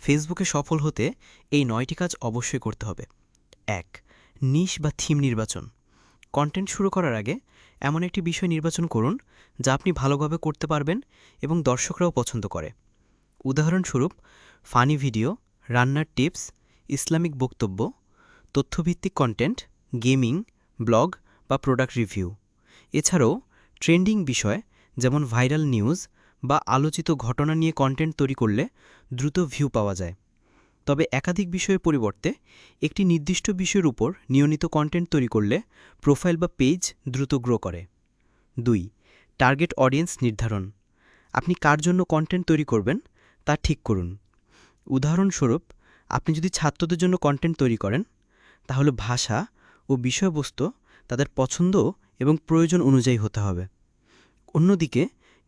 ফেসবুকে সফল হতে এই ৯টি কাজ অবশ্যই করতে হবে। ১. নিশ বা থিম নির্বাচন। কন্টেন্ট শুরু করার আগে এমন একটি বিষয় নির্বাচন করুন যা আপনি ভালোভাবে করতে পারবেন এবং দর্শকরাও পছন্দ করে। উদাহরণস্বরূপ, ফানি ভিডিও, রান্নার টিপস, ইসলামিক বক্তব্য, তথ্যভিত্তিক কন্টেন্ট, গেমিং, ব্লগ বা প্রোডাক্ট রিভিউ। এছাড়াও ট্রেন্ডিং বিষয় যেমন ভাইরাল নিউজ বা আলোচিত ঘটনা নিয়ে কন্টেন্ট তৈরি করলে দ্রুত ভিউ পাওয়া যায়। তবে একাধিক বিষয়ের পরিবর্তে একটি নির্দিষ্ট বিষয়ের উপর নিয়মিত কন্টেন্ট তৈরি করলে প্রোফাইল বা পেজ দ্রুত গ্রো করে। ২. টার্গেট অডিয়েন্স নির্ধারণ। আপনি কার জন্য কন্টেন্ট তৈরি করবেন তা ঠিক করুন। উদাহরণস্বরূপ, আপনি যদি ছাত্রদের জন্য কন্টেন্ট তৈরি করেন, তাহলে ভাষা ও বিষয়বস্তু তাদের পছন্দ এবং প্রয়োজন অনুযায়ী হতে হবে। অন্যদিকে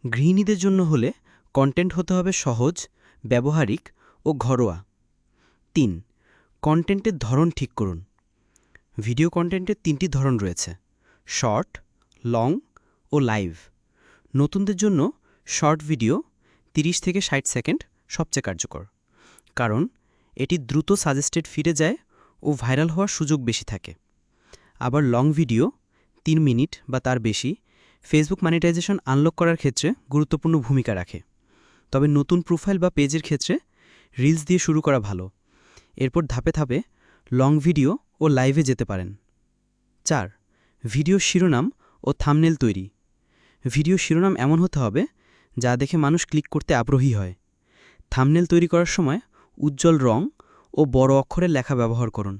গৃহিণীদের জন্য হলে কন্টেন্ট হতে হবে সহজ, ব্যবহারিক ও ঘরোয়া। ৩. কন্টেন্টের ধরন ঠিক করুন। ভিডিও কন্টেন্টের ৩টি ধরন রয়েছে: শর্ট, লং ও লাইভ। নতুনদের জন্য শর্ট ভিডিও ৩০ থেকে ৬০ সেকেন্ড সবচেয়ে কার্যকর, কারণ এটি দ্রুত সাজেস্টেড ফিরে যায় ও ভাইরাল হওয়ার সুযোগ বেশি থাকে। আবার লং ভিডিও ৩ মিনিট বা তার বেশি ফেসবুক মনিটাইজেশন আনলক করার ক্ষেত্রে গুরুত্বপূর্ণ ভূমিকা রাখে। তবে নতুন প্রোফাইল বা পেজের ক্ষেত্রে রিলস দিয়ে শুরু করা ভালো। এরপর ধাপে ধাপে লং ভিডিও ও লাইভে যেতে পারেন। ৪. ভিডিও শিরোনাম ও থাম্বনেল তৈরি। ভিডিও শিরোনাম এমন হতে হবে যা দেখে মানুষ ক্লিক করতে আগ্রহী হয়। থাম্বনেল তৈরি করার সময় উজ্জ্বল রং ও বড় অক্ষরের লেখা ব্যবহার করুন,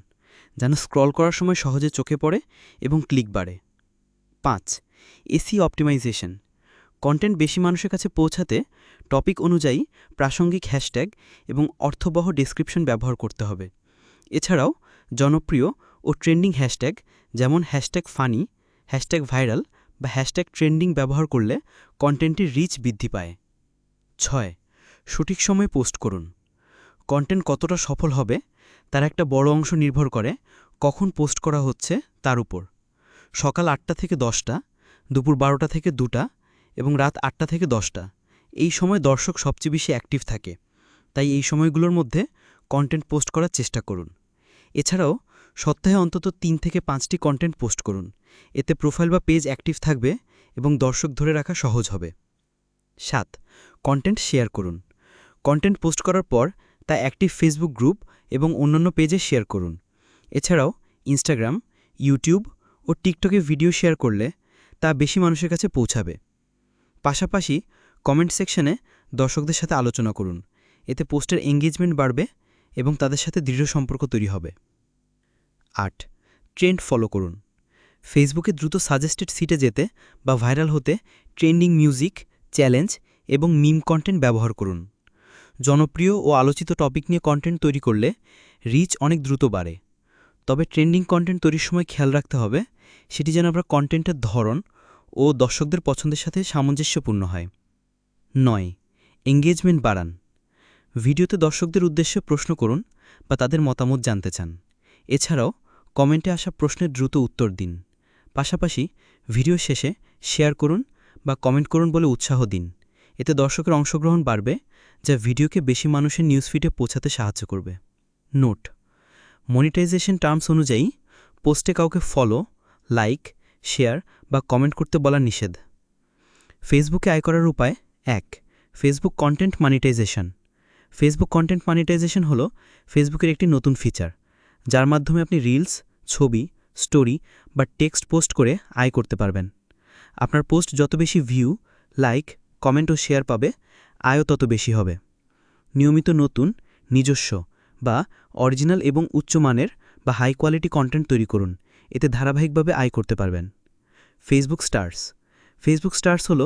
যেন স্ক্রল করার সময় সহজে চোখে পড়ে এবং ক্লিক বাড়ে। ৫. SEO optimisation. কন্টেন্ট বেশি মানুষের কাছে পৌঁছাতে টপিক অনুযায়ী প্রাসঙ্গিক হ্যাশট্যাগ এবং অর্থবহ ডেসক্রিপশন ব্যবহার করতে হবে। এছাড়াও জনপ্রিয় ও ট্রেন্ডিং হ্যাশট্যাগ যেমন হ্যাশট্যাগ ফানি, হ্যাশট্যাগ ভাইরাল বা হ্যাশট্যাগ ট্রেন্ডিং ব্যবহার করলে কন্টেন্টের রিচ বৃদ্ধি পায়। ৬. সঠিক সময়ে পোস্ট করুন। কন্টেন্ট কতটা সফল হবে তার একটা বড় অংশ নির্ভর করে কখন পোস্ট করা হচ্ছে তার উপর। সকাল ৮টা থেকে ১০টা, দুপুর ১২টা থেকে ২টা এবং রাত ৮টা থেকে 10টা, এই সময় দর্শক সবচেয়ে বেশি অ্যাক্টিভ থাকে। তাই এই সময়গুলোর মধ্যে কন্টেন্ট পোস্ট করার চেষ্টা করুন। এছাড়াও সপ্তাহে অন্তত ৩ থেকে ৫টি কন্টেন্ট পোস্ট করুন। এতে প্রোফাইল বা পেজ অ্যাক্টিভ থাকবে এবং দর্শক ধরে রাখা সহজ হবে। ৭. কন্টেন্ট শেয়ার করুন। কন্টেন্ট পোস্ট করার পর তা অ্যাক্টিভ ফেসবুক গ্রুপ এবং অন্যান্য পেজে শেয়ার করুন। এছাড়াও ইনস্টাগ্রাম, ইউটিউব ও টিকটকে ভিডিও শেয়ার করলে তা বেশি মানুষের কাছে পৌঁছাবে। পাশাপাশি কমেন্ট সেকশনে দর্শকদের সাথে আলোচনা করুন। এতে পোস্টের এঙ্গেজমেন্ট বাড়বে এবং তাদের সাথে দৃঢ় সম্পর্ক তৈরি হবে। ৮. ট্রেন্ড ফলো করুন। ফেসবুকে দ্রুত সাজেস্টেড সিটে যেতে বা ভাইরাল হতে ট্রেন্ডিং মিউজিক, চ্যালেঞ্জ এবং মিম কন্টেন্ট ব্যবহার করুন। জনপ্রিয় ও আলোচিত টপিক নিয়ে কন্টেন্ট তৈরি করলে রিচ অনেক দ্রুত বাড়ে। তবে ট্রেন্ডিং কন্টেন্ট তৈরির সময় খেয়াল রাখতে হবে সেটি যেন আপনার কন্টেন্টের ধরন ও দর্শকদের পছন্দের সাথে সামঞ্জস্যপূর্ণ হয়। ৯. এঙ্গেজমেন্ট বাড়ান। ভিডিওতে দর্শকদের উদ্দেশ্যে প্রশ্ন করুন বা তাদের মতামত জানতে চান। এছাড়াও কমেন্টে আসা প্রশ্নের দ্রুত উত্তর দিন। পাশাপাশি ভিডিও শেষে শেয়ার করুন বা কমেন্ট করুন বলে উৎসাহ দিন। এতে দর্শকের অংশগ্রহণ বাড়বে, যা ভিডিওকে বেশি মানুষের নিউজফিডে পৌঁছাতে সাহায্য করবে। নোট: মনিটাইজেশন টার্মস অনুযায়ী পোস্টে কাউকে ফলো, লাইক, শেয়ার বা কমেন্ট করতে বলা নিষেধ। ফেসবুকে আয় করার উপায়: ১. Facebook content monetization. Facebook content monetization হল ফেসবুকের একটি নতুন ফিচার, যার মাধ্যমে আপনি রিলস, ছবি, স্টোরি বা টেক্সট পোস্ট করে আয় করতে পারবেন। আপনার পোস্ট যত বেশি ভিউ, লাইক, কমেন্ট ও শেয়ার পাবে, আয়ও তত বেশি হবে। নিয়মিত নতুন, নিজস্ব বা অরিজিনাল এবং উচ্চমানের বা হাই কোয়ালিটি কন্টেন্ট তৈরি করুন। এতে ধারাবাহিকভাবে আয় করতে পারবেন। Facebook stars. ফেসবুক স্টার্স হলো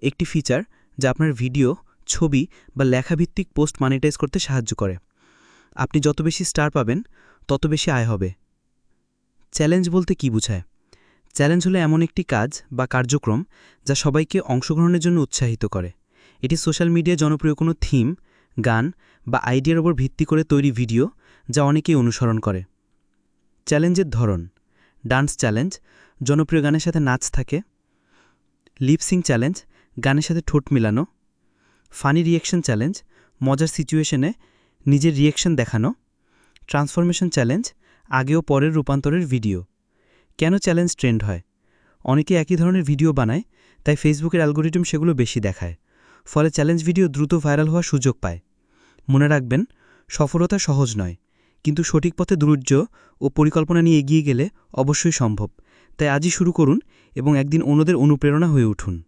একটি ফিচার যা আপনার ভিডিও, ছবি বা লেখাভিত্তিক পোস্ট মনিটাইজ করতে সাহায্য করে। আপনি যত বেশি স্টার পাবেন, তত বেশি আয় হবে। চ্যালেঞ্জ বলতে কী বোঝায়? চ্যালেঞ্জ হলো এমন একটি কাজ বা কার্যক্রম যা সবাইকে অংশগ্রহণের জন্য উৎসাহিত করে। এটি সোশ্যাল মিডিয়ায় জনপ্রিয় কোনো থিম, গান বা আইডিয়ার উপর ভিত্তি করে তৈরি ভিডিও যা অনেকেই অনুসরণ করে। চ্যালেঞ্জের ধরন: ডান্স চ্যালেঞ্জ, জনপ্রিয় গানের সাথে নাচ থাকে। লিপসিং চ্যালেঞ্জ, গানের সাথে ঠোঁট মিলানো। ফানি রিঅ্যাকশন চ্যালেঞ্জ, মজার সিচুয়েশনে নিজের রিয়েকশন দেখানো, ট্রান্সফরমেশন চ্যালেঞ্জ, আগে ও পরের রূপান্তরের ভিডিও। কেন চ্যালেঞ্জ ট্রেন্ড হয়? অনেকে একই ধরনের ভিডিও বানায়, তাই ফেসবুকের অ্যালগোরিদম সেগুলো বেশি দেখায়। ফলে চ্যালেঞ্জ ভিডিও দ্রুত ভাইরাল হওয়ার সুযোগ পায়। মনে রাখবেন, সফলতা সহজ নয়, কিন্তু সঠিক পথে ধৈর্য ও পরিকল্পনা নিয়ে এগিয়ে গেলে অবশ্যই সম্ভব। তাই আজই শুরু করুন এবং একদিন অন্যদের অনুপ্রেরণা হয়ে উঠুন।